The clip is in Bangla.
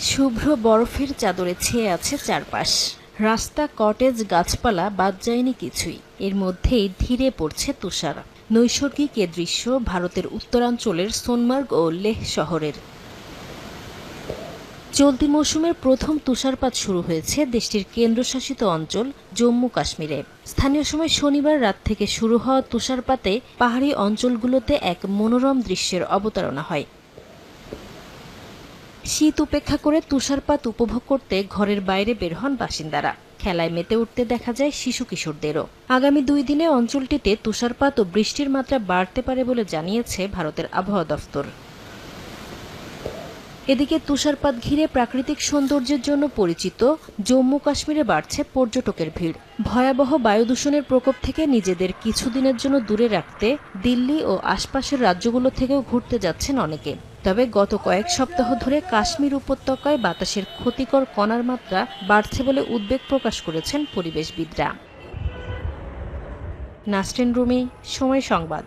শুভ্র বরফের চাদরে ছেয়ে আছে চারপাশ। রাস্তা, কটেজ, গাছপালা বাদ যায়নি কিছুই। এর মধ্যেই ধীরে পড়ছে তুষার। নৈসর্গিক এ দৃশ্য ভারতের উত্তরাঞ্চলের সোনমার্গ ও লেহ শহরের। চলতি মৌসুমের প্রথম তুষারপাত শুরু হয়েছে দেশটির কেন্দ্রশাসিত অঞ্চল জম্মু কাশ্মীরে। স্থানীয় সময় শনিবার রাত থেকে শুরু হওয়া তুষারপাতে পাহাড়ি অঞ্চলগুলোতে এক মনোরম দৃশ্যের অবতারণা হয়। শীত উপেক্ষা করে তুষারপাত উপভোগ করতে ঘরের বাইরে বের হন বাসিন্দারা। খেলায় মেতে উঠতে দেখা যায় শিশু কিশোরদেরও। আগামী 2 দিনে অঞ্চলটিতে তুষারপাত ও বৃষ্টির মাত্রা বাড়তে পারে বলে জানিয়েছে ভারতের আবহাওয়া দফতর। এদিকে তুষারপাত ঘিরে প্রাকৃতিক সৌন্দর্যের জন্য পরিচিত জম্মু কাশ্মীরে বাড়ছে পর্যটকের ভিড়। ভয়াবহ বায়ু দূষণের প্রকোপ থেকে নিজেদের কিছুদিনের জন্য দূরে রাখতে দিল্লি ও আশপাশের রাজ্যগুলো থেকেও ঘুরতে যাচ্ছেন অনেকে। তবে গত কয়েক সপ্তাহ ধরে কাশ্মীর উপত্যকায় বাতাসের ক্ষতিকর কণার মাত্রা বাড়ছে বলে উদ্বেগ প্রকাশ করেছেন পরিবেশবিদরা। নাসরিন রুমি, সময় সংবাদ।